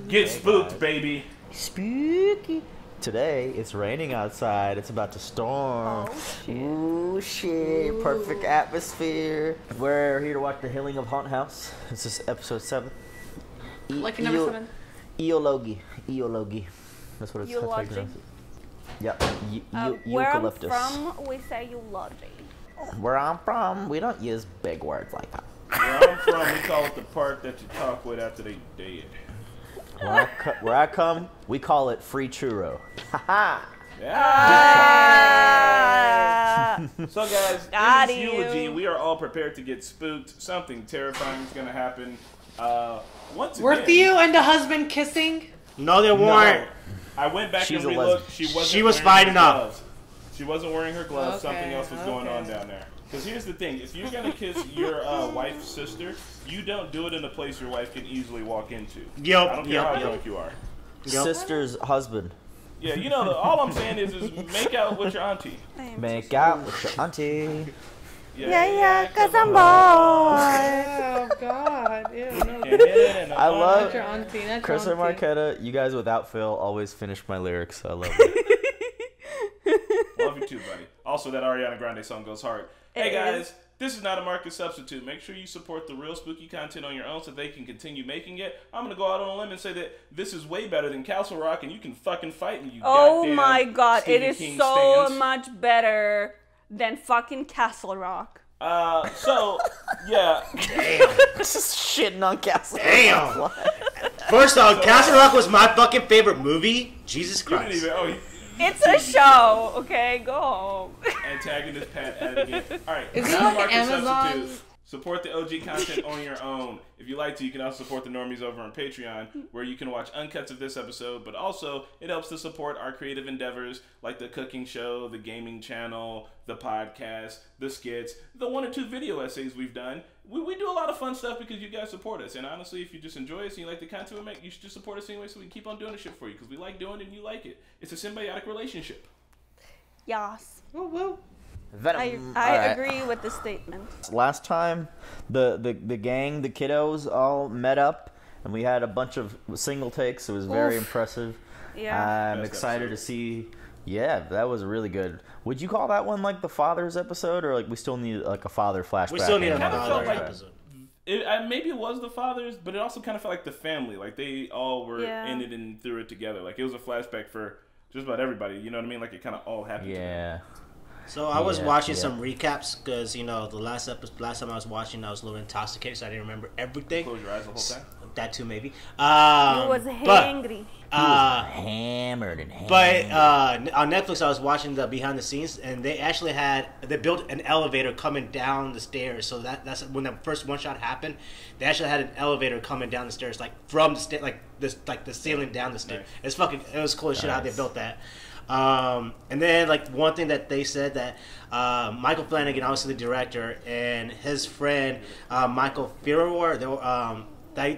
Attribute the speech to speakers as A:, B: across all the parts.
A: Get spooked, baby.
B: Spooky. Today, it's raining outside. It's about to storm.
C: Oh, shit.
B: Ooh, shit.
C: Ooh.
B: Perfect atmosphere. We're here to watch The Healing of Haunt House. This is episode 7.
C: Lucky number 7.
B: Eulogy. Eulogy. That's what it's
C: Eulogy.
B: Yep.
C: Where I'm
B: Eucalyptus.
C: from, we say eulogy.
B: Where I'm from, we don't use big words like that.
A: Where I'm from, we call it the part that you talk with after they dead.
B: Where I come, we call it free churro. Haha.
A: Yeah. So guys,
C: Got
A: in this
C: you.
A: eulogy, we are all prepared to get spooked. Something terrifying is going to happen. Once
D: Were
A: again,
D: Theo and the husband kissing?
E: No, they weren't.
A: no. I went back
B: She's
A: and
B: a
A: relooked.
B: lesbian.
A: She
E: was
A: wearing
E: fighting
A: her
E: up.
A: gloves. She wasn't wearing her gloves.
D: Okay,
A: Something else was going on down there. Because here's the thing: if you're gonna kiss your wife's sister, you don't do it in a place your wife can easily walk into.
E: Yup,
A: I don't care how drunk you are.
E: Yep.
B: Sister's husband.
A: Yeah, you know, all I'm saying is make out with your auntie.
B: Make out with your auntie.
C: Yeah, cause I'm bored.
D: Oh God! Ew, no.
B: I love
D: Not your auntie. Not
B: Chris
D: your
B: and
D: auntie.
B: Marquetta. You guys without Phil always finish my lyrics. I love it.
A: Love you too, buddy. Also, that Ariana Grande song goes hard. Hey
C: It
A: guys,
C: is.
A: this is not a market substitute. Make sure you support the real spooky content on your own so they can continue making it. I'm gonna go out on a limb and say that this is way better than Castle Rock, and you can fucking fight me, you
C: Oh
A: goddamn
C: my god, it
A: Stephen
C: is
A: King
C: so
A: stans.
C: much better than fucking Castle Rock.
A: So yeah,
B: Just shitting on Castle.
E: Damn. First off, Castle Rock was my fucking favorite movie. Jesus
A: you didn't
E: Christ.
A: even.
C: It's a show, okay? Go home.
A: Antagonist Pat at it again. All right,
D: Is it
A: not a
D: like
A: market
D: Amazon?
A: substitute. Support the OG content on your own. If you like to, you can also support the Normies over on Patreon, where you can watch uncuts of this episode, but also it helps to support our creative endeavors like the cooking show, the gaming channel, the podcast, the skits, the 1 or 2 video essays we've done. We do a lot of fun stuff because you guys support us. And honestly, if you just enjoy us and you like the content we make, you should just support us anyway so we can keep on doing the shit for you because we like doing it and you like it. It's a symbiotic relationship.
C: Yes.
D: Woo woo.
B: Venom.
C: I
B: All right.
C: agree with the statement.
B: Last time, the gang, the kiddos, all met up, and we had a bunch of single takes. It was very
C: Oof.
B: impressive.
C: Yeah.
B: I'm
A: Best
B: excited to
A: episode.
B: see. Yeah, that was really good. Would you call that one like the father's episode, or like we still need like a father flashback?
E: We still need
B: and
E: a
A: Kinda
B: another
A: felt
E: father
A: like-
E: episode.
A: Maybe it was the fathers, but it also kind of felt like the family. Like they all were
C: Yeah.
A: in it and through it together. Like it was a flashback for just about everybody. You know what I mean? Like it kind of all happened.
B: Yeah.
E: So I was
B: Yeah,
E: watching
B: yeah.
E: some recaps because the last time I was watching, I was a little intoxicated, so I didn't remember everything.
A: Close your eyes the whole time.
E: That too, maybe.
C: He was hangry.
B: Hammered and hammered.
E: But on Netflix, I was watching the behind the scenes, and they actually they built an elevator coming down the stairs. So that's when the first one shot happened. They actually had an elevator coming down the stairs, like from the like the ceiling down the stairs.
A: Nice.
E: It was cool as shit how they
B: Nice.
E: built that. And then like one thing that they said that Michael Flanagan, obviously the director, and his friend Michael Firor,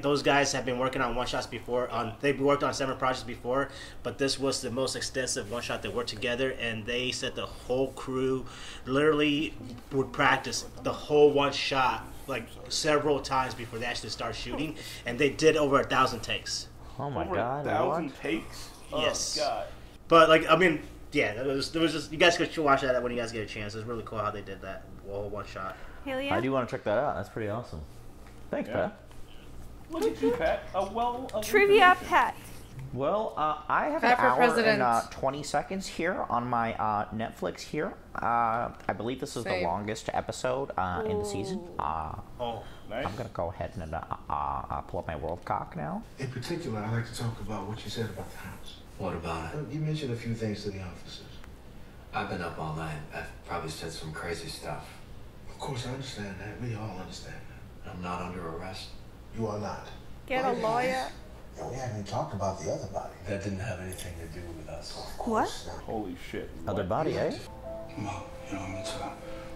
E: those guys have been working on one shots before. They've worked on 7 projects before, but this was the most extensive one shot they worked together. And they said the whole crew literally would practice the whole one shot like several times before they actually start shooting, and they did over 1,000 takes.
B: Oh my
A: Over
B: god.
A: 1,000 takes.
E: Yes.
A: Oh God.
E: But like, I mean, yeah, there was just, you guys could watch that when you guys get a chance. It was really cool how they did that whole one shot.
C: Hell yeah.
B: I do want to check that out. That's pretty awesome. Thanks,
A: Yeah.
B: Pat.
A: Look at you, Pat.
C: Trivia Pat.
B: Well, I have
D: Pat
B: an
D: for
B: hour
D: president.
B: and 20 seconds here on my Netflix here. I believe this is the
D: Same.
B: longest episode in the season.
E: Oh,
A: Nice.
B: I'm going to go ahead and pull up my world cock now.
F: In particular, I'd like to talk about what you said about the house.
G: What about it?
F: You mentioned a few things to the officers.
G: I've been up all night. I've probably said some crazy stuff.
F: Of course, I understand that. We all understand that.
G: I'm not under arrest.
F: You are not.
C: Get a lawyer.
F: Yeah, we haven't even talked about the other body.
G: That didn't have anything to do with us.
C: What?
A: Holy shit.
B: Other body, eh?
F: Well, it's a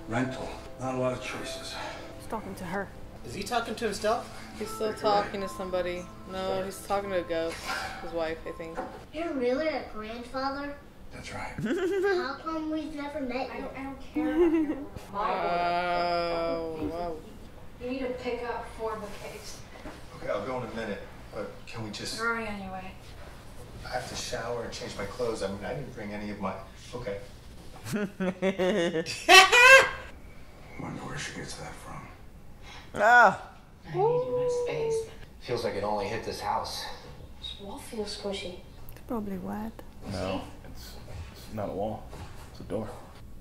F: rental. Not a lot of choices.
C: He's talking to her.
E: is he talking to himself?
D: He's still talking to somebody. No, he's talking to a ghost. His wife, I think.
H: You're really a grandfather?
F: That's right.
H: How come we've never met you?
I: I don't care.
D: Oh, wow.
I: You need to pick up for the case.
F: Okay, I'll go in a minute, but can we just just...
I: Where are you anyway?
F: I have to shower and change my clothes. I mean, I didn't bring any of my... Okay. Wonder where she gets that from.
B: Ah!
I: I need my space.
G: Feels like it only hit this house.
H: This wall feels squishy.
C: It's probably wet.
A: No, it's not a wall. It's a door.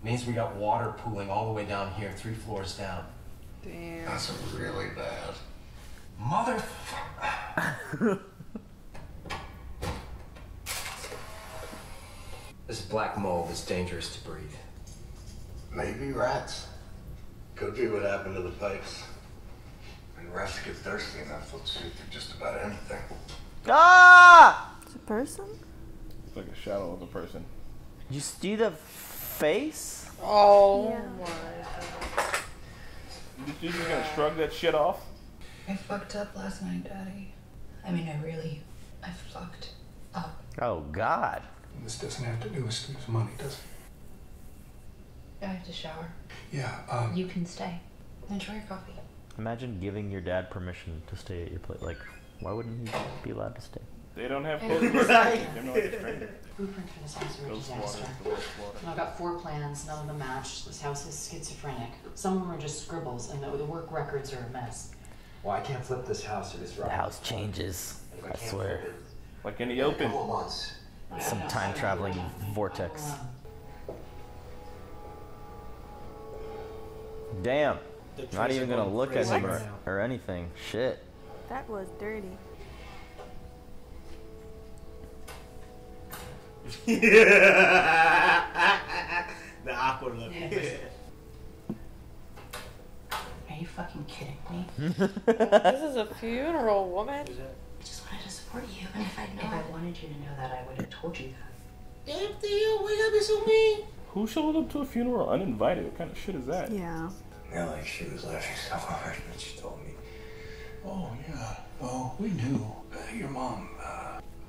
G: Means we got water pooling all the way down here, 3 floors down.
D: Damn.
F: That's really bad.
G: Motherfucker. This black mold is dangerous to breathe.
F: Maybe rats. Could be what happened to the pipes. And rats get thirsty enough, they'll shoot through just about anything.
B: Ah!
C: It's a person?
A: It's like a shadow of a person.
B: You see the face?
D: Oh
C: Yeah.
D: my god.
A: You just gonna shrug that shit off?
I: I fucked up last night, Daddy. I mean, I fucked up.
B: Oh, God.
F: This doesn't have to do with Steve's money, does it?
I: I have to shower.
F: Yeah,
I: You can stay. Enjoy your coffee.
B: Imagine giving your dad permission to stay at your place. Like, why wouldn't he be allowed to stay?
A: They don't have
I: Right.
A: clothes. They're no like a stranger.
I: Blueprint for this house is a
A: Ghost water,
I: disaster.
A: the worst water.
I: I've got 4 plans, none of them match. This house is schizophrenic. Some of them are just scribbles, and the work records are a mess.
G: Well, I can't flip this house if it's
B: The
G: right.
B: house changes. I swear.
A: Like in the
G: A
A: open.
G: couple months.
B: Some time traveling vortex. Damn. Not even gonna look at him or anything. Shit.
C: That was dirty.
E: The awkward look.
I: Are you fucking kidding me?
D: This is a funeral, woman.
I: I just wanted to support you, and if I wanted you to know that, I would have told you that.
E: Damn, Theo, why you gotta be so mean?
A: Who showed up to a funeral uninvited? What kind of shit is that?
C: Yeah.
F: Yeah, like she was laughing so hard when she told me. Oh, yeah. Well, we knew. Your mom,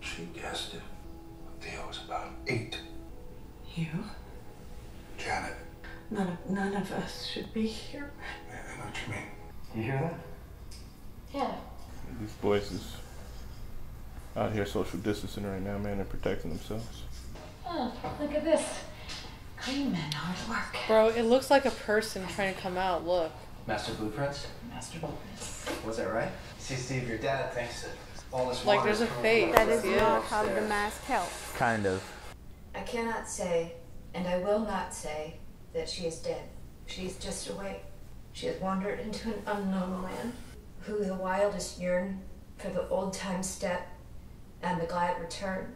F: she guessed it. Theo was about 8.
I: You?
F: Janet.
I: None of us should be here.
F: Yeah, I know what you mean.
G: You hear that?
I: Yeah.
A: These boys is out here social distancing right now, man. They're protecting themselves.
I: Oh, look at this. Green men hard work.
D: Bro, it looks like a person trying to come out. Look.
G: Master blueprints?
I: Master blueprints.
G: Was that right? See, Steve, your dad thinks that all this
D: Like,
G: water
D: there's a
G: coming
D: face.
G: from
C: That
G: the
C: is
D: Yeah.
C: not how the
G: upstairs.
C: mask helps.
B: Kind of.
J: I cannot say, and I will not say, that she is dead. She is just away. She has wandered into an unknown land, who the wildest yearn for the old-time step and the glad return.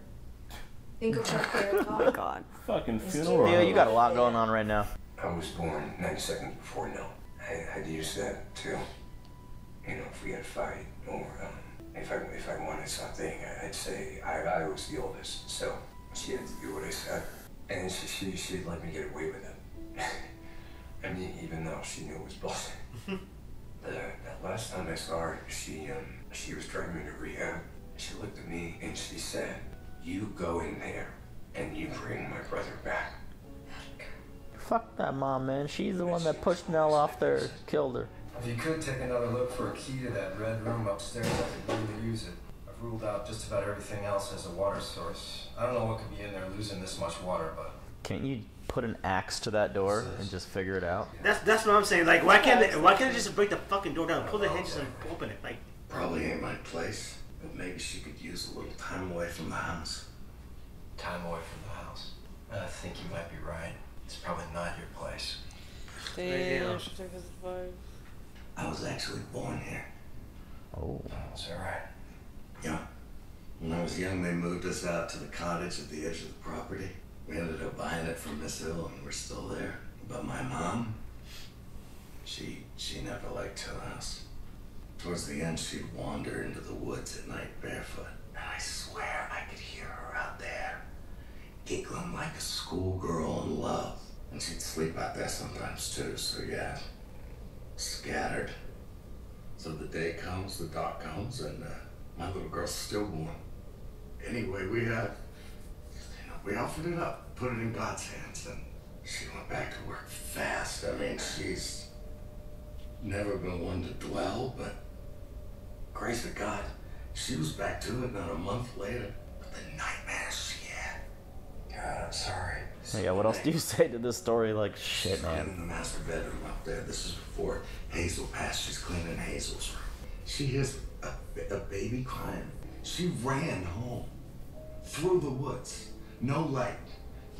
J: Think of her fair
C: Oh my
J: thought.
C: god.
A: Fucking
J: It's
A: funeral.
B: Theo, you got a lot going on right now.
F: I was born 9 seconds before no. I'd use that too. You know, if we had a fight or if I wanted something, I'd say I was the oldest, so she had to do what I said, and she'd let me get away with it. I mean, even though she knew it was bullshit. That last time I saw her, she was driving me to rehab. She looked at me and she said, "You go in there and you bring my brother back."
B: Fuck that mom, man. She's the one that pushed Nell off there, killed her.
K: If you could take another look for a key to that red room upstairs, I could really use it. I've ruled out just about everything else as a water source. I don't know what could be in there losing this much water, but...
B: Can't you put an axe to that door and just figure it out?
E: That's what I'm saying. Like, why can't they just break the fucking door down, pull the hinges, and open it? Like,
F: Probably ain't my place, but maybe she could use a little time away from the house.
K: Time away from the house. I think you might be right. It's probably not your place.
D: Damn, she took his advice.
F: I was actually born here.
B: Oh.
K: Is that right?
F: Yeah. When I was young, they moved us out to the cottage at the edge of the property. We ended up buying it from Miss Hill, and we're still there. But my mom, she never liked Hill House. Towards the end, she'd wander into the woods at night barefoot. And I swear I could hear her out there, giggling like a schoolgirl in love. And she'd sleep out there sometimes too, so yeah, scattered. So the day comes, the dark comes, and my little girl's stillborn. Anyway, we offered it up, put it in God's hands, and she went back to work fast. I mean, she's never been one to dwell, but grace of God, She was back to it not a month later. But the nightmares she had. God, I'm sorry.
B: Yeah, what else do you say to this story? Like, shit, man.
F: In the master bedroom up there. This is before Hazel passed. She's cleaning Hazel's room. She hears a baby crying. She ran home. Through the woods. No light.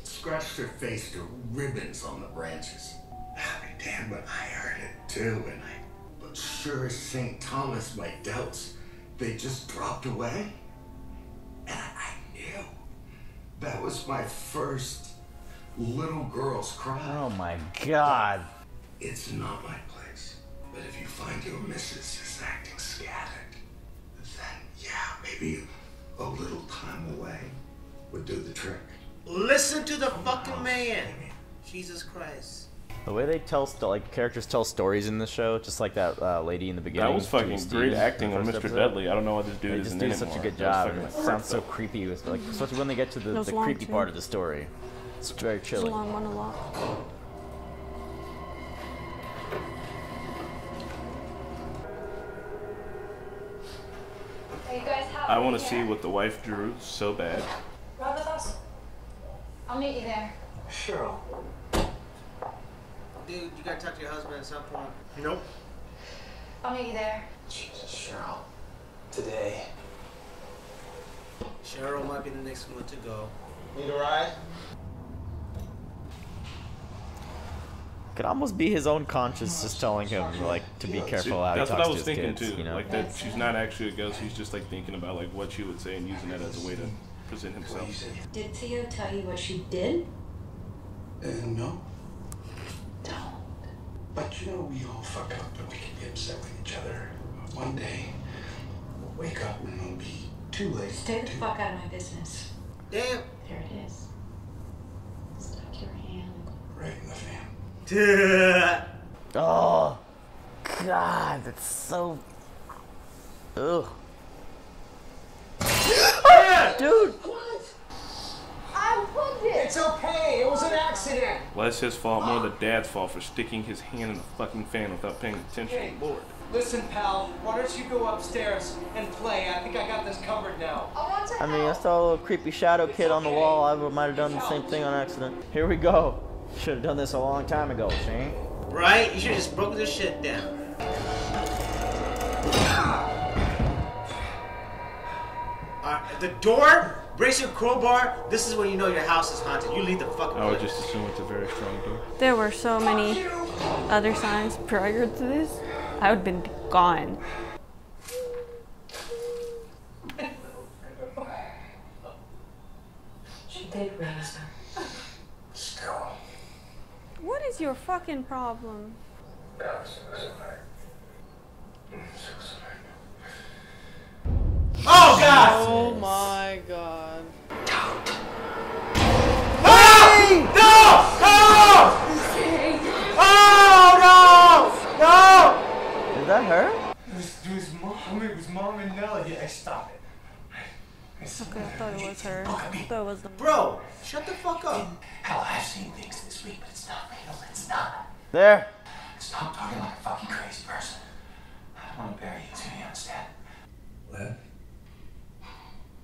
F: Scratched her face to ribbons on the branches. I'll be damned, but I heard it too, but sure as St. Thomas, my doubts, they just dropped away. And I knew. That was my first little girl's cry.
B: Oh my God.
F: It's not my place. But if you find your missus is acting scattered, then yeah, maybe a little time away would do the trick.
E: Listen to the fucking man. Jesus Christ.
B: The way they tell, like, characters tell stories in the show, just like that lady in the beginning.
A: That was fucking great acting on Mr. Deadly. I don't know why this dude
B: they
A: isn't
B: just
A: in
B: do
A: it
B: such a
A: more.
B: good job. It sounds so creepy, like, especially when they get to the creepy part of the story. It's very chilly.
C: It's a long monologue.
J: Hey, you guys have
A: I want to see what the wife drew so bad.
J: Ride with us. I'll meet you there.
F: Cheryl.
E: Dude, you gotta talk to your husband at some point. Nope.
J: I'll meet you there.
F: Jesus, Cheryl. Today.
E: Cheryl might be the next one to go. Need a ride?
B: Could almost be his own conscience just telling him, like, to be careful how he
A: That's
B: talks
A: what I
B: to
A: was
B: his
A: thinking
B: kids,
A: too.
B: you know?
A: Like that, she's not actually a ghost. He's just like thinking about like what she would say and using that as a way to present himself.
H: Did Theo tell you what she did?
F: No.
H: Don't.
F: But you know, we all fuck up and we can be upset with each other. One day, we'll wake up and it'll be too late.
H: Stay the fuck out of my business.
E: Damn.
H: There it is. Stuck your hand.
F: Right in the fan.
B: Oh, God, that's so... Ugh. Dude!
J: I pulled it.
K: It's okay. It was an accident.
A: Less his fault, more the dad's fault for sticking his hand in the fucking fan without paying attention.
K: Hey.
A: Lord.
K: Listen, pal. Why don't you go upstairs and play? I think I got this covered now.
J: I want to
B: I mean, I saw a little creepy shadow kid on the wall. I might have done the same thing on accident. Here we go. Should have done this a long time ago, see?
E: Right? You should have just broken this shit down. The door, brace your crowbar. This is when you know your house is haunted. You leave the fucking
A: I would
E: place.
A: just assume it's a very strong door.
C: There were so many other signs prior to this. I would have been gone.
H: She did raise her.
F: Still.
C: What is your fucking problem?
F: I'm so sorry. I'm so sorry.
E: Oh God!
D: Oh my God.
E: Hey! No! No! Oh no! No!
B: Is that her?
K: It was mom and Nellie. Yeah, stop it.
C: Okay, I thought it was her. I thought it was the...
E: Bro, shut the fuck up.
F: Hell, I've seen things this week, but it's not real. It's not.
B: There.
F: Stop talking like a fucking crazy person. I don't want to bury you too, you understand? What?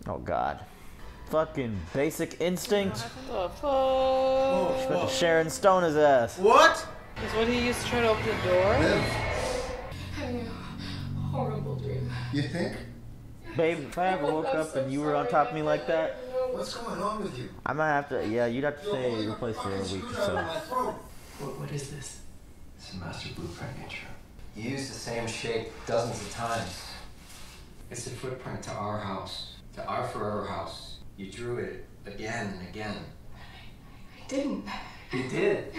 B: Oh, God. Fucking basic instinct.
D: The fuck?
B: She's about to Sharon Stone his ass.
E: What?
D: Is what he used to try to open the door?
H: Having a horrible dream.
F: You think?
B: Babe, if I ever woke up and you were on top of me like that,
F: What's going on with you?
B: I might have to, yeah, you'd have to stay at your place for a week or so.
G: What is this?
F: It's a master blueprint intro.
G: You used the same shape dozens of times. It's the footprint to our house, to our forever house. You drew it again and again.
H: I didn't.
G: You did.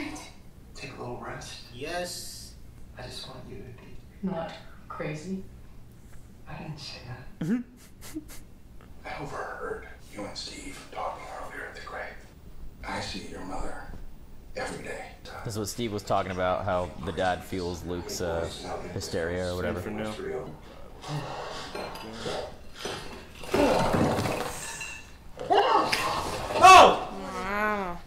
G: Take a little rest.
E: Yes.
G: I just want you to be.
I: Not crazy.
G: I didn't say that.
F: I overheard you and Steve talking earlier at the grave. I see your mother every day.
B: This is what Steve was talking about, how the dad feels Luke's hysteria or whatever.
A: For now.
E: Oh!
D: Wow.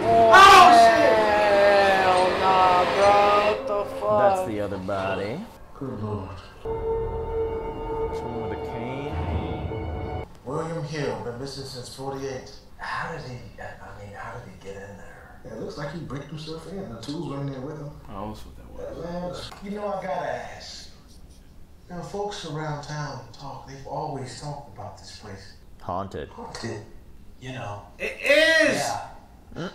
E: Oh shit!
D: Hell nah, bro. What the fuck?
B: That's the other body.
L: Good Lord.
B: Someone with a cane.
L: William Hill, been missing since 48.
F: How did he get in there?
L: Yeah, it looks like he bricked himself in. The tools were in there with him.
A: Oh, that's what that was.
L: Man, you know, I gotta ask. You know, folks around town talk. They've always talked about this place.
B: Haunted.
L: Haunted.
G: You know.
E: It is!
G: Yeah.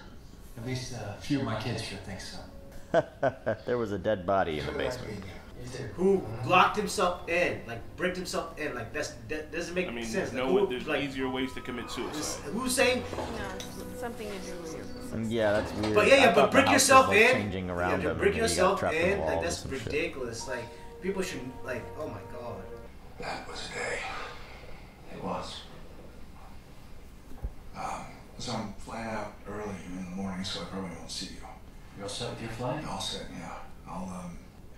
G: At least a few of my kids should think so.
B: There was a dead body in the basement.
E: Who locked himself in, like bricked himself in, like that doesn't make sense.
A: There's
E: Like,
A: easier ways to commit suicide.
E: who's saying?
C: No, something to do with your.
B: Yeah, that's weird.
E: But
B: I
E: yeah,
B: thought
E: but
B: the
E: brick
B: house
E: yourself
B: was, like,
E: in.
B: changing around
E: Yeah,
B: him,
E: brick
B: and he got
E: yourself
B: trapped in the
E: in, like
B: walls
E: that's
B: and shit.
E: ridiculous. Like people should like, oh my god.
F: That was a day. It was. So I'm flying out early in the morning, so I probably won't see you.
G: You all set with your flight?
F: All set, yeah.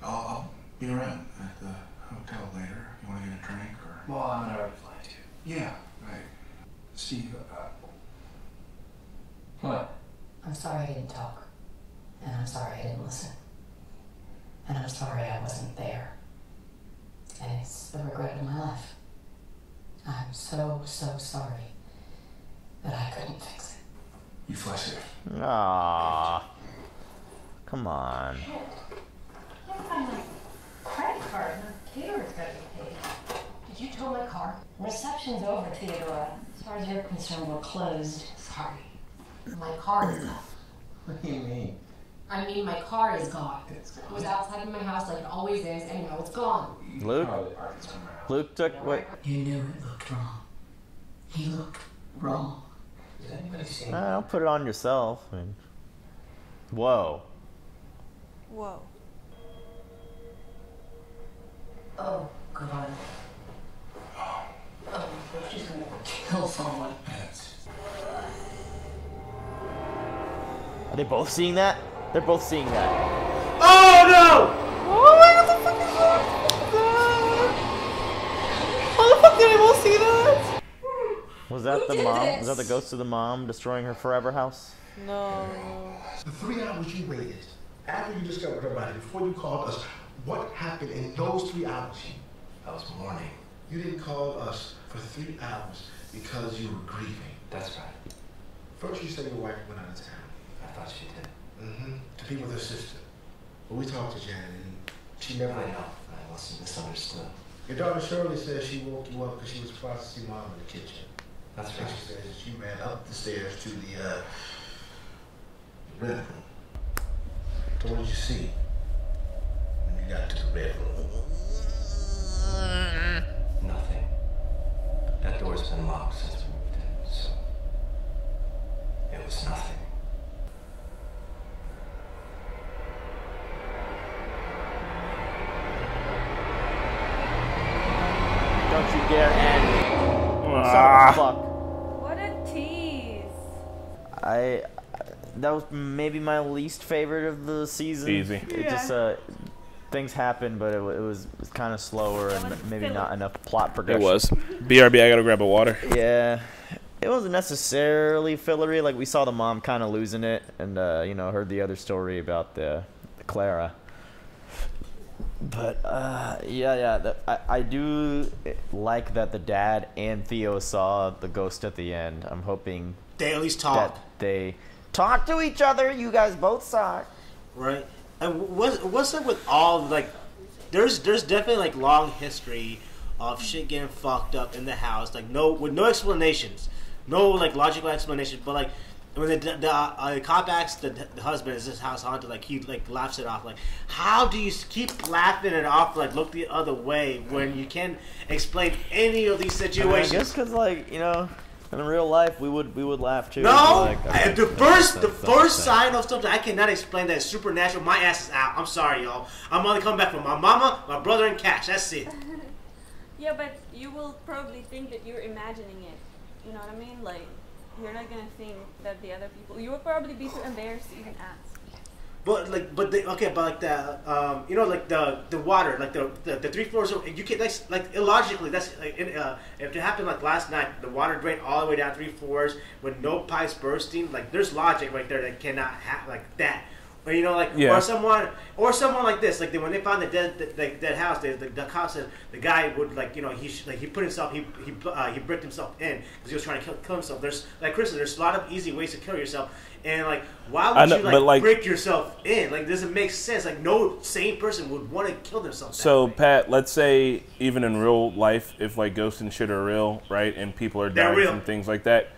F: I'll be around at the hotel later. You want to get a drink or?
G: Well, I'm an early flight too.
F: Yeah, right. See,
G: What?
I: I'm sorry I didn't talk. And I'm sorry I didn't listen. And I'm sorry I wasn't there. And it's the regret of my life. I'm so sorry that I couldn't fix it.
F: you fly safe.
B: Aww. Come on.
I: Can't find my credit card. My caterer's got to be paid. Did you tow my car? Reception's over, Theodora. As far as you're concerned, we're closed. Sorry. My car is gone.
G: What do you mean?
I: I mean, my car is gone. It was outside of my house like it always is, and now it's gone.
B: Luke took what?
I: You knew it looked wrong. He looked wrong.
G: Has anybody seen
B: Don't put it on yourself. I mean, whoa.
C: Whoa.
I: Oh, God. Oh, she's gonna kill someone.
B: Are they both seeing that? They're both seeing that.
E: Oh no!
D: Oh my god, the fuck is that? How the fuck did they both see that?
B: Was that the mom? Was that the ghost of the mom destroying her forever house?
D: No.
L: The 3 hours you waited after you discovered her body, before you called us, what happened in those 3 hours?
G: I was mourning.
L: You didn't call us for 3 hours because you were grieving.
G: That's right.
L: First you said your wife went out of town.
G: I thought she did.
L: To be with her sister. But we talked to Janet and she never...
G: I know. I must have misunderstood.
L: Your daughter Shirley says she woke you up because she was surprised to see Mom in the kitchen.
G: That's
L: And
G: right.
L: she says she ran up the stairs to the red room. So what did you see when you got to the red room?
G: Nothing. That door's been locked since we moved in, so it was nothing.
B: Don't you dare end. Son of a fuck.
C: What a tease.
B: That was maybe my least favorite of the season.
A: Easy.
B: It just things happened, but it was kind of slower and maybe not enough plot progression.
A: It was. BRB, I gotta grab a water.
B: Yeah. It wasn't necessarily fillery. Like, we saw the mom kind of losing it, and heard the other story about the Clara. But I do like that the dad and Theo saw the ghost at the end. I'm hoping
E: They at least talk.
B: that they talk to each other. You guys both saw it.
E: Right. And what's up with all, like, there's definitely, like, long history of shit getting fucked up in the house, like, with no explanations, no, like, logical explanations, but, like, when the cop asks the husband, is this house haunted, like, he, like, laughs it off, like, how do you keep laughing it off, like, look the other way when you can't explain any of these situations?
B: I guess because, like, in real life, we would laugh too.
E: No,
B: Like, okay,
E: the first sign of something I cannot explain that is supernatural. My ass is out. I'm sorry, y'all. I'm only coming back from my mama, my brother, and Cash. That's it.
C: Yeah, but you will probably think that you're imagining it. You know what I mean? Like, you're not gonna think that the other people. You will probably be too embarrassed to even ask.
E: But like the water, like the 3 floors. You can like illogically. That's like if it happened like last night, the water drained all the way down 3 floors with no pipes bursting. Like there's logic right there that cannot happen like that. Or, you know, like,
A: Yeah.
E: or someone like this, like when they found the dead house, the cop said the guy would, like, you know, he put himself, he bricked himself in because he was trying to kill himself. There's, like Chris said, there's a lot of easy ways to kill yourself, and like, why would you break yourself in? Like, doesn't make sense. Like, no sane person would want to kill themselves.
A: So Pat, let's say even in real life, if like ghosts and shit are real, right, and people are dying from things like that,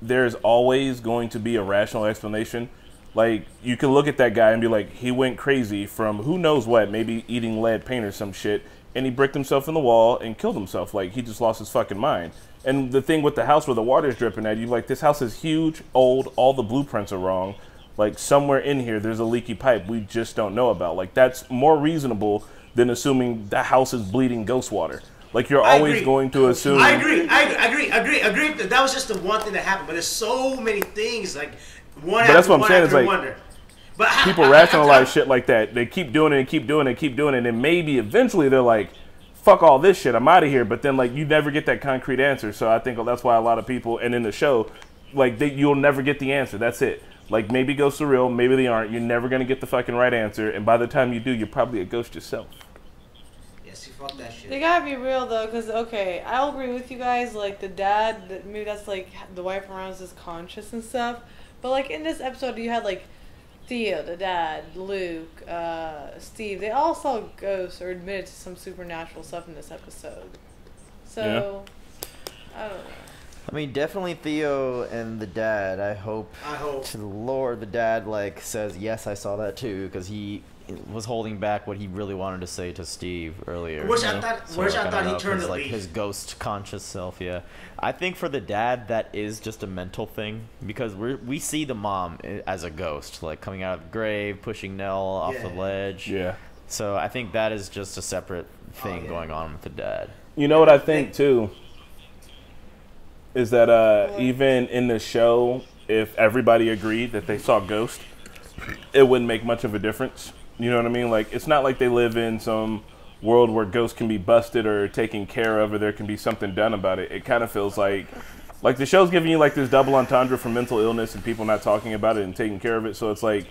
A: there's always going to be a rational explanation. Like, you can look at that guy and be like, he went crazy from who knows what, maybe eating lead paint or some shit, and he bricked himself in the wall and killed himself. Like, he just lost his fucking mind. And the thing with the house where the water's dripping at you, like, this house is huge, old, all the blueprints are wrong. Like, somewhere in here, there's a leaky pipe we just don't know about. Like, that's more reasonable than assuming the house is bleeding ghost water. Like, you're always going to assume...
E: I agree. That was just the one thing that happened, but there's so many things, like...
A: But that's what I'm saying is like, people rationalize shit like that. They keep doing it and keep doing it and keep doing it, and maybe eventually they're like, fuck all this shit, I'm out of here. But then, like, you never get that concrete answer. So I think that's why a lot of people, and in the show, like, you'll never get the answer. That's it. Like, maybe ghosts are real, maybe they aren't. You're never going to get the fucking right answer, and by the time you do, you're probably a ghost yourself.
E: Fuck that shit.
D: They gotta be real though, because okay, I'll agree with you guys. Like the dad, maybe that's like the wife around his conscious and stuff. But like in this episode, you had like Theo, the dad, Luke, Steve. They all saw ghosts or admitted to some supernatural stuff in this episode. So I don't know.
B: I mean, definitely Theo and the dad. I hope to the Lord the dad like says yes, I saw that too, because he was holding back what he really wanted to say to Steve earlier.
E: Which I thought he turned
B: like his ghost conscious self. Yeah, I think for the dad that is just a mental thing, because we see the mom as a ghost, like coming out of the grave, pushing Nell off the ledge.
A: Yeah.
B: So I think that is just a separate thing going on with the dad.
A: You know what I think too is that even in the show, if everybody agreed that they saw ghosts, it wouldn't make much of a difference. You know what I mean? Like, it's not like they live in some world where ghosts can be busted or taken care of, or there can be something done about it. It kind of feels like the show's giving you like this double entendre for mental illness and people not talking about it and taking care of it. So it's like,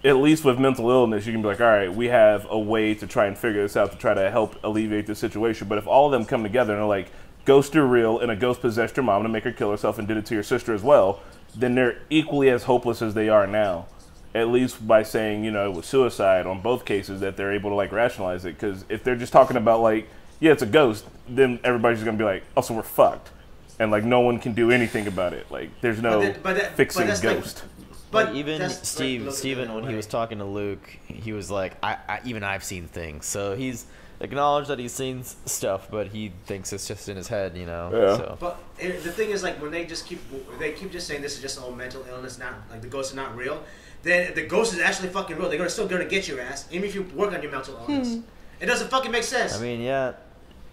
A: at least with mental illness, you can be like, all right, we have a way to try and figure this out to try to help alleviate the situation. But if all of them come together and are like, ghosts are real and a ghost possessed your mom to make her kill herself and did it to your sister as well, then they're equally as hopeless as they are now. At least by saying, you know, it was suicide on both cases, that they're able to like rationalize it. Because if they're just talking about like, yeah, it's a ghost, then everybody's just gonna be like, oh, so we're fucked, and like no one can do anything about it. Like there's no fixing ghost.
B: But even Steven, when he was talking to Luke, he was like, I've seen things. So he's acknowledged that he's seen stuff, but he thinks it's just in his head, you know.
A: Yeah.
B: So.
E: But the thing is, like, when they keep just saying this is just all mental illness, not like the ghosts are not real, then the ghost is actually fucking real. They're still gonna get your ass, even if you work on your mental illness. It doesn't fucking make sense.
B: I mean, yeah.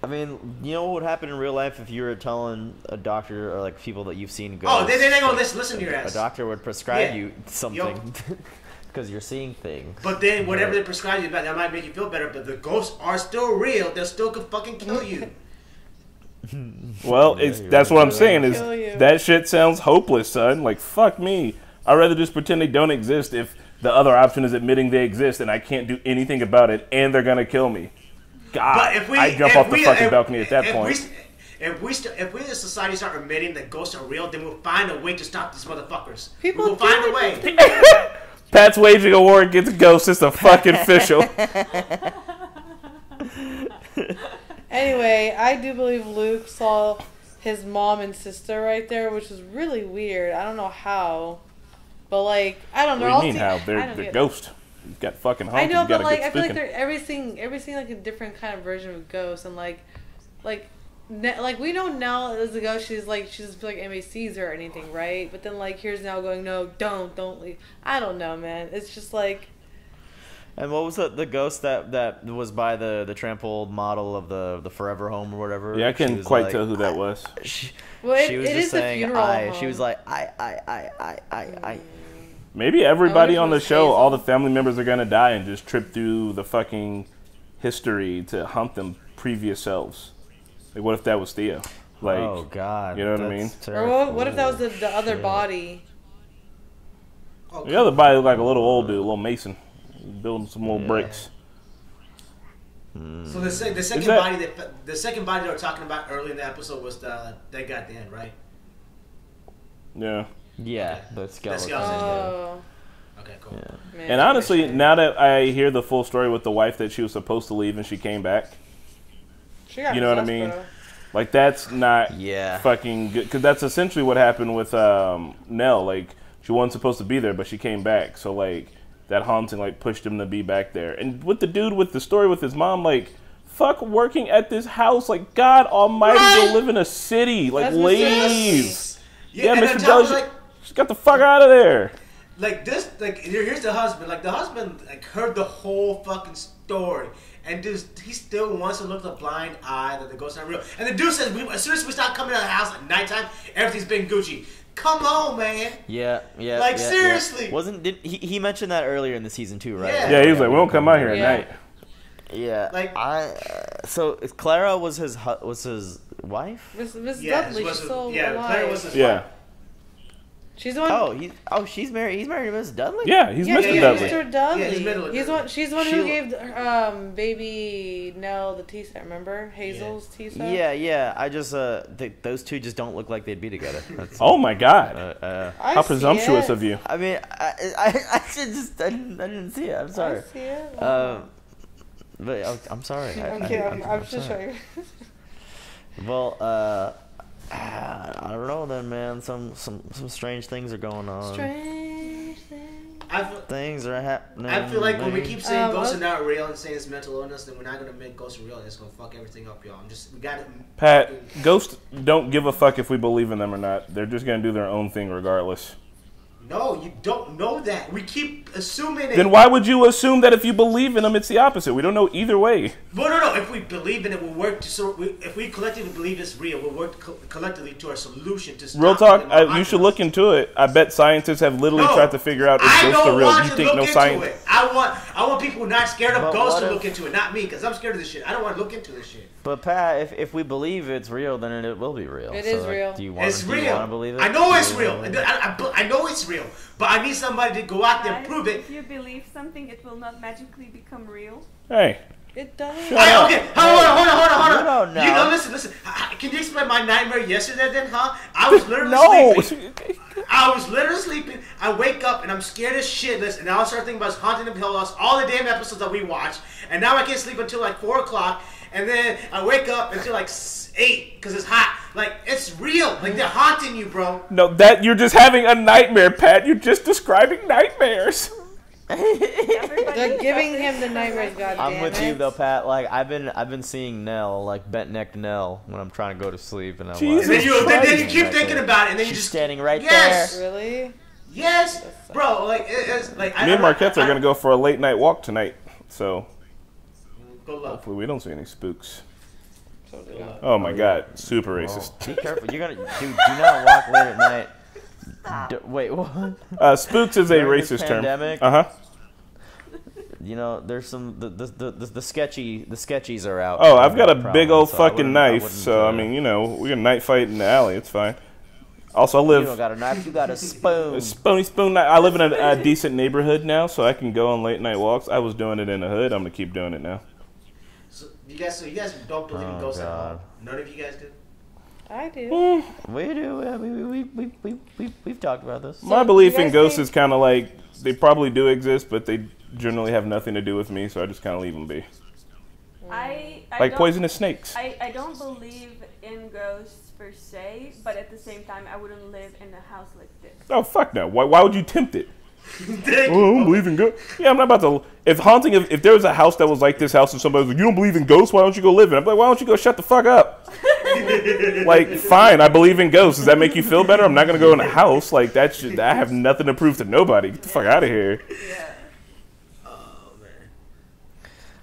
B: I mean, you know what would happen in real life if you were telling a doctor or like people that you've seen ghosts?
E: Oh, they ain't gonna listen to your ass.
B: A doctor would prescribe you something because you're seeing things.
E: But then whatever they prescribe you, that might make you feel better. But the ghosts are still real. They still could fucking kill you.
A: Well, that's what I'm saying is that shit sounds hopeless, son. Like, fuck me. I'd rather just pretend they don't exist if the other option is admitting they exist and I can't do anything about it and they're gonna kill me. God, I'd jump off the fucking balcony at that point.
E: If we as a society start admitting that ghosts are real, then we'll find a way to stop these motherfuckers.
D: People
E: will find a way.
A: Pat's waging a war against ghosts. It's a fucking official.
D: Anyway, I do believe Luke saw his mom and sister right there, which is really weird. I don't know how, but like I don't know.
A: What do you mean how? They're ghosts. You've got fucking honky.
D: I know, but like I feel like they're everything like a different kind of version of ghosts, and like we know Nell as a ghost. She's like anybody sees her or anything, right? But then like here's Nell going, no, don't leave. I don't know, man. It's just like.
B: And what was the ghost that was by the trampled model of the Forever Home or whatever?
A: Yeah, I couldn't quite tell who that was.
B: She was just saying I. She was like I.
A: Maybe everybody on the show, all the family members are gonna die and just trip through the fucking history to hunt them previous selves. Like, what if that was Theo? Like,
B: oh God,
A: you know what I mean?
D: Or what if that was the other body?
E: Oh,
A: The other body looked like a little old dude, a little mason, building some little bricks.
E: So the second body the second body they were talking about earlier in the episode was that guy at the end, right?
A: Yeah.
B: Yeah, the skeleton.
E: Okay, cool.
B: Yeah.
A: And honestly, now that I hear the full story with the wife that she was supposed to leave and she came back, you know what I mean? Like, that's not fucking good. Because that's essentially what happened with Nell. Like, she wasn't supposed to be there, but she came back. So, like, that haunting, like, pushed him to be back there. And with the dude with the story with his mom, like, fuck working at this house. Like, God almighty, go live in a city. Like, leave. Yeah, Mr. Dudley, just got the fuck out of there.
E: Like, this, like, here's the husband. Like, the husband, like, heard the whole fucking story. And dude, he still wants to look the blind eye that the ghosts aren't real. And the dude says, as soon as we start coming out of the house at nighttime, everything's been Gucci. Come on, man.
B: Yeah.
E: Like, seriously.
B: Yeah. Wasn't he mentioned that earlier in the season too, right?
A: Yeah, he was like, we don't come out here at night.
B: Yeah.
E: Like,
B: so Clara was his wife?
D: Miss Dudley, she's still alive.
E: Clara was his wife.
D: She's the one.
B: She's married. He's married to Miss Dudley.
A: Yeah, he's Mr. Dudley.
D: Mr. Dudley.
E: Yeah,
D: she's the one who gave baby Nell the tea set. Remember Hazel's tea set?
B: Yeah. I just those two just don't look like they'd be together.
A: Oh my God! How presumptuous of you.
B: I mean, I didn't see it. I'm sorry.
D: I see it.
B: But I'm sorry.
D: I'm just showing.
B: Well, I don't know then, man. Some strange things are going on.
D: Strange things.
B: Things are happening.
E: I feel like when we keep saying ghosts are not real and saying it's mental illness, then we're not gonna make ghosts real. It's gonna fuck everything up, y'all. We gotta.
A: Pat, ghosts don't give a fuck if we believe in them or not. They're just gonna do their own thing regardless.
E: No, you don't know that. We keep assuming it.
A: Then why would you assume that if you believe in them, it's the opposite? We don't know either way.
E: No. If we believe in it, we'll work if we collectively believe it's real, we'll work collectively to our solution to stop.
A: Real talk, you should look into it. I bet scientists have literally tried to figure out if ghosts are real. You think no science?
E: I want people who are not scared of ghosts to look into it, not me, because I'm scared of this shit. I don't want to look into this shit.
B: But Pat, if we believe it's real, then it will be real.
D: It is real.
B: Do you want to believe it?
E: I know it's real. I know it's real. But I need somebody to go out there and prove it.
C: If you believe something, it will not magically become real.
A: Hey.
D: It does.
E: Okay, hold on.
B: You don't know.
E: You know, listen. Can you explain my nightmare yesterday then, huh? I was literally sleeping. I was literally sleeping. I wake up and I'm scared as shitless. And I start thinking about Haunting of Hill House, all the damn episodes that we watch. And now I can't sleep until like 4 o'clock. And then I wake up until like 8 because it's hot. Like, it's real. Like, they're haunting you, bro.
A: No, that you're just having a nightmare, Pat. You're just describing nightmares.
D: They're giving him the nightmares, goddamn.
B: I'm with you though, Pat. Like I've been seeing Nell, like bent necked Nell, when I'm trying to go to sleep, and I'm
E: like, then you keep thinking about it, and then you just
B: standing right there.
D: Really?
E: Yes, bro. Like it's like
A: me and Marquette are gonna go for a late night walk tonight, so
E: hopefully
A: we don't see any spooks. Oh my God, super racist.
B: Be careful. You're gonna do not walk late at night. Wait, what?
A: Spooks is a racist term.
B: You know, there's some the sketchies are out.
A: Oh, I've got a big old fucking knife, so I mean, you know, we got a night fight in the alley. It's fine. Also, I live.
B: You don't got a knife. You got a spoon.
A: A spoon. I live in a decent neighborhood now, so I can go on late night walks. I was doing it in the hood. I'm gonna keep doing it now.
E: So you guys don't believe in ghosts at all? None of you guys do?
D: I do.
B: We do. We've talked about this.
A: My belief in ghosts is kind of like they probably do exist, but they generally have nothing to do with me, so I just kind of leave them be.
C: I
A: like poisonous snakes.
C: I don't believe in ghosts per se, but at the same time, I wouldn't live in a house like this.
A: Oh, fuck no. Why would you tempt it? Oh, I don't believe in ghosts. Yeah, I'm not about to. If there was a house that was like this house and somebody was like, you don't believe in ghosts, why don't you go live in it? I'm like, why don't you go shut the fuck up? Like, fine, I believe in ghosts. Does that make you feel better? I'm not going to go in a house. Like, I have nothing to prove to nobody. Get the fuck out of here.
C: Yeah.
E: Oh, man.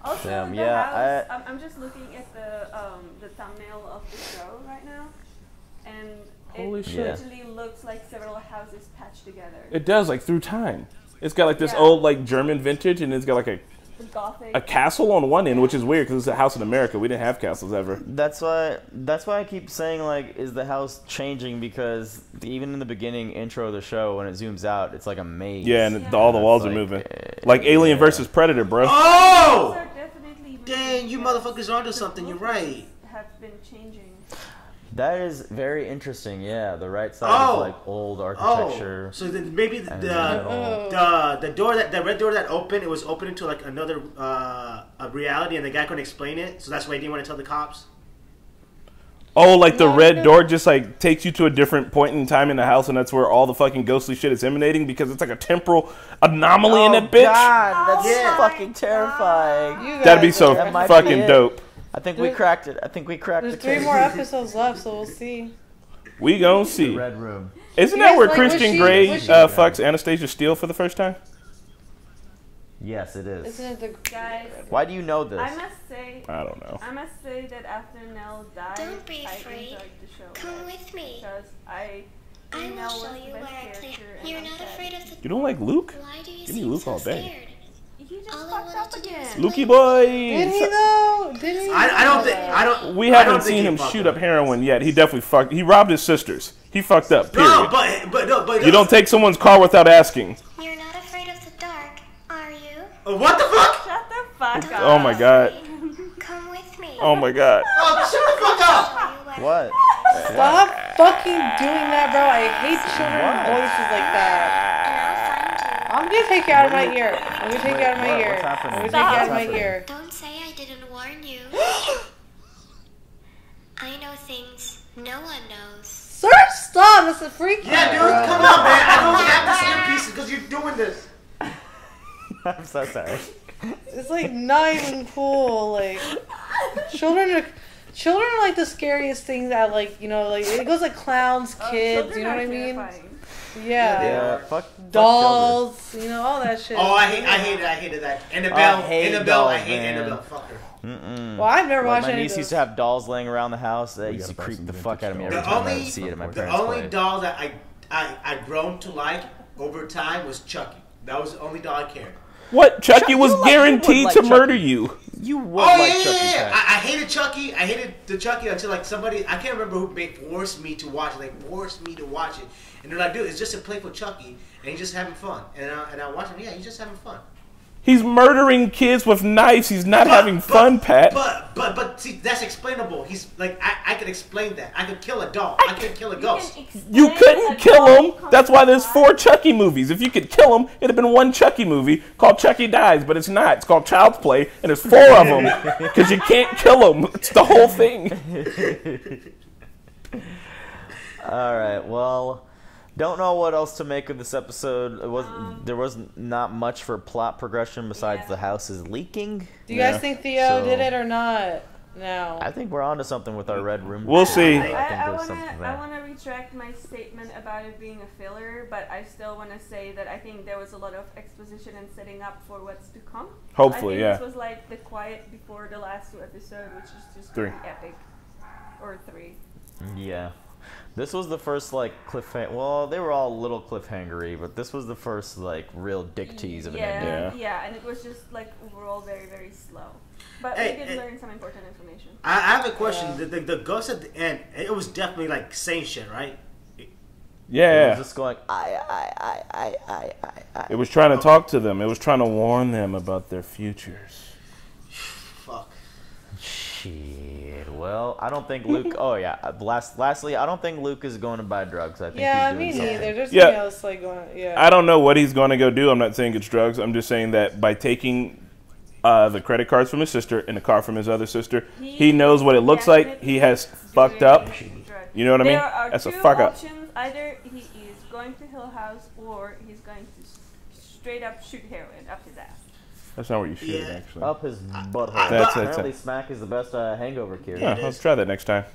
C: Also, house, I'm just looking at the thumbnail of the show right now. And it literally looks like several houses patched together.
A: It does, like, through time. It's got, like, this old, like, German vintage, and it's got, like, a
C: Gothic.
A: a castle on one end, which is weird because it's a house in America. We didn't have castles ever.
B: That's why I keep saying, like, is the house changing? Because even in the beginning intro of the show, when it zooms out, it's like a maze.
A: Yeah, and all the walls are moving. Like Alien versus Predator, bro.
E: Oh!
C: Those are definitely
E: Dang, you motherfuckers are onto something. You're right.
C: have been changing.
B: That is very interesting. Yeah, the right side is like old architecture.
E: So then maybe the door the red door that opened, it was open into like another a reality, and the guy couldn't explain it, so that's why he didn't want to tell the cops.
A: Oh, like the red door just like takes you to a different point in time in the house, and that's where all the fucking ghostly shit is emanating because it's like a temporal anomaly in that bitch.
B: God, that's fucking terrifying.
A: That'd be so fucking dope.
B: I think we cracked it. I think we cracked
D: There's
B: the
D: 3
B: case.
D: more episodes left, so we'll see.
A: We gon' see.
B: The Red Room.
A: Isn't
D: You
A: that
D: guys
A: where
D: like-
A: Christian Grey fucks Anastasia Steele for the first time?
B: Yes, it is.
D: Isn't it the
C: Guys,
B: Why do you know this?
C: I must say.
A: I don't know.
C: I must say that after Nell died,
H: Don't be afraid.
C: I enjoyed the show.
H: Come with me.
C: Because
H: I will
C: Nell
H: show
C: was
H: you
C: the
H: where
C: best
H: I
C: character,
H: clear.
C: and
H: You're
C: I'm
H: not
C: sad.
H: afraid of the.
A: You don't like Luke?
H: Why do you
A: Give me
H: seem
A: Luke
H: so
A: all day.
H: scared?
C: He just
H: All I
C: fucked
H: wanted
C: up
H: to do
C: again.
H: is
A: Lukey boy.
D: Did he though? Did he?
E: I don't think I don't.
A: We
E: I
A: haven't
E: don't think
A: seen
E: he
A: him
E: fucked
A: shoot up heroin yet. He definitely fucked. He robbed his sisters. He fucked up. Period.
E: No, but
A: You don't take someone's car without asking.
H: You're not afraid of the dark, are you?
E: What the fuck?
C: Shut the fuck up.
A: Oh my god.
H: Come with me.
A: Oh my god.
E: Oh, shut the fuck up!
B: What?
D: Stop fucking doing that, bro. I hate children's voices like that. I'm gonna take you out of my ear. I'm gonna take you out of my ear.
B: What's happening?
D: I'm gonna take you out of my
B: What's
D: ear.
H: Don't say I didn't warn you. I know things no one knows.
D: Sir, stop. That's a freak.
E: Yeah, dude, come on, man. I don't have to see your pieces because you're doing this.
B: I'm so sorry.
D: It's like not even cool. Like children are like the scariest things that like like it goes like clowns, kids.
C: Children
D: You know what
C: are
D: I mean?
C: terrifying.
D: Yeah.
B: Yeah, fuck
D: Dolls. All that shit.
E: Oh, I hated that. Annabelle.
B: I hate
E: Annabelle.
B: dolls,
E: I hate
B: man.
E: Annabelle. Fuck her.
B: Mm-mm.
D: Well, I've never
B: Like,
D: watched
B: my
D: any
B: niece
D: of
B: used
D: those.
B: to have dolls laying around the house. That used to creep the fuck out of me every time I would see it at my
E: The
B: parents'
E: only
B: place.
E: doll that I grown to like over time was Chucky. That was the only doll I cared.
A: What? Chucky was
B: you would
A: guaranteed
B: like
A: to
B: Chucky.
A: murder you.
B: You would
E: Oh
B: like
E: yeah,
B: Chucky.
E: yeah, yeah.
B: Cat.
E: I hated Chucky. I hated the Chucky until like somebody, I can't remember who forced me to watch it. They forced me to watch it, and they're like, "Dude, it's just a playful Chucky, and he's just having fun." And I watch him. Yeah, he's just having fun.
A: He's murdering kids with knives. He's not having fun, Pat.
E: But see, that's explainable. He's like, I could explain that. I could kill a doll. I could kill a ghost.
A: You couldn't kill him. That's why there's 4 Chucky movies. If you could kill him, it'd have been one Chucky movie called Chucky Dies, but it's not. It's called Child's Play, and there's 4 of them because you can't kill him. It's the whole thing.
B: All right. Well, don't know what else to make of this episode. There was not much for plot progression besides the house is leaking.
D: Do you guys think Theo did it or not? No.
B: I think we're onto something with our red room.
A: We'll see.
B: I think
C: I
B: there's something there.
C: want to retract my statement about it being a filler, but I still want to say that I think there was a lot of exposition and setting up for what's to come.
A: Hopefully,
C: I think
A: yeah.
C: This was like the quiet before the last 2 episodes, which is just
A: 3.
C: really epic. Or 3.
B: Yeah. This was the first, like, cliffhanger. Well, they were all a little cliffhangery, but this was the first, like, real dick tease of an ending.
C: Yeah, and it was just, like, overall very, very slow. But
E: Hey,
C: we did learn some important information.
E: I have a question. The ghost at the end, it was definitely like saying shit, right?
A: Yeah.
B: It was just going, I.
A: It was trying to talk to them. It was trying to warn them about their futures.
E: Fuck.
B: Shit. Well, I don't think Luke. Oh yeah. Lastly, I don't think Luke is going to buy drugs. I think
D: Yeah,
B: he's
D: me
B: doing something.
D: neither. There's
A: Yeah.
D: something else like going. Yeah.
A: I don't know what he's going to go do. I'm not saying it's drugs. I'm just saying that by taking the credit cards from his sister and the car from his other sister, he knows what it looks like. He has fucked up. You know what I mean?
C: There are
A: That's a
C: 2
A: fuck up.
C: options. Either he is going to Hill House or he's going to straight up shoot heroin up his ass.
A: That's not what you should actually.
B: Up his butthole.
A: That's
B: Apparently, smack is the best hangover cure.
A: Yeah, let's try that next time.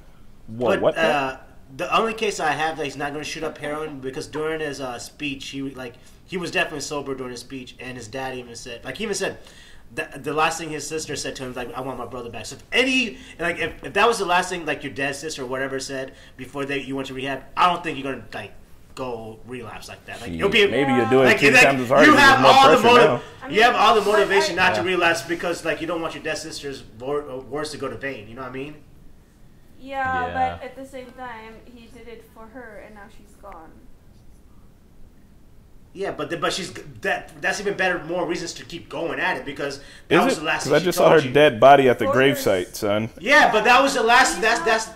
E: But,
A: What?
E: the only case I have that he's not going to shoot up heroin because during his speech, he was definitely sober during his speech, and his dad even said, the last thing his sister said to him, like, I want my brother back. So if that was the last thing, like, your dad's sister or whatever said before you went to rehab, I don't think you're going to, like, go relapse like that. Like,
A: Maybe
E: you'll be
A: you're doing
E: like,
A: 10 times as hard.
E: You
A: There's
E: have
A: more
E: all the
A: pressure now.
E: you have all the motivation not to relapse because like you don't want your dead sister's words to go to vain. You know what I mean?
C: Yeah,
B: Yeah.
C: but at the same time, he did it for her, and now she's gone.
E: Yeah, but she's that's even better, more reasons to keep going at it because that was the last thing
A: I
E: she
A: just
E: told
A: saw her
E: you.
A: dead body at the gravesite, son.
E: Yeah, but that was the last. That's.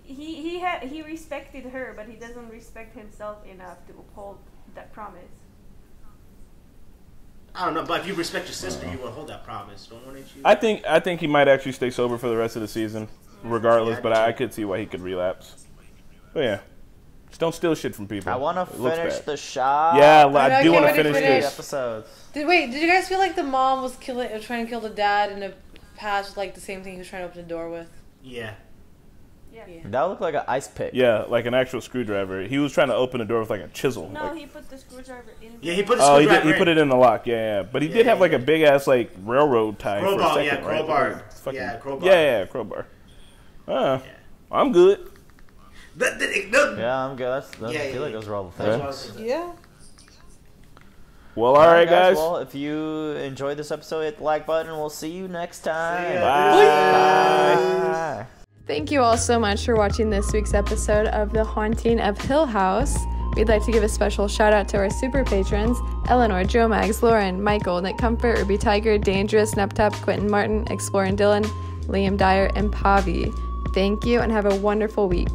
C: He respected her, but he doesn't respect himself enough to uphold that promise.
E: I don't know, but if you respect your sister, you will hold that promise, don't you?
A: I think he might actually stay sober for the rest of the season, regardless. But I could see why he could relapse. But yeah, just don't steal shit from people.
B: I want to
A: It looks
B: finish
A: bad.
B: the shot.
A: Yeah, I do
D: can't
A: want to
D: wait to
A: finish
D: finish.
A: this.
B: Episodes.
D: Did you guys feel like the mom was trying to kill the dad in the past with like the same thing he was trying to open the door with?
E: Yeah.
C: Yeah.
B: That looked like an ice pick.
A: Yeah, like an actual screwdriver. He was trying to open the door with like a chisel.
C: No,
A: like,
C: he put the screwdriver in.
E: Yeah, he put the
A: oh,
E: screwdriver
A: he put it in the lock. Yeah. But he did have like a big ass like railroad tie for a
E: Crowbar,
A: second,
E: yeah,
A: right?
E: crowbar.
A: Like, fucking-
E: Yeah, crowbar.
A: Yeah, crowbar. I'm good.
B: Yeah, I'm good. I
E: Yeah,
B: feel like those were all the
A: Yeah.
B: things.
D: Yeah.
A: Well, all right, guys.
B: Well, if you enjoyed this episode, hit the like button. We'll see you next time.
A: Bye.
M: Thank you all so much for watching this week's episode of The Haunting of Hill House. We'd like to give a special shout out to our super patrons, Eleanor, Joe Mags, Lauren, Michael, Nick Comfort, Ruby Tiger, Dangerous, Neptap, Quentin Martin, Exploring Dylan, Liam Dyer, and Pavi. Thank you and have a wonderful week.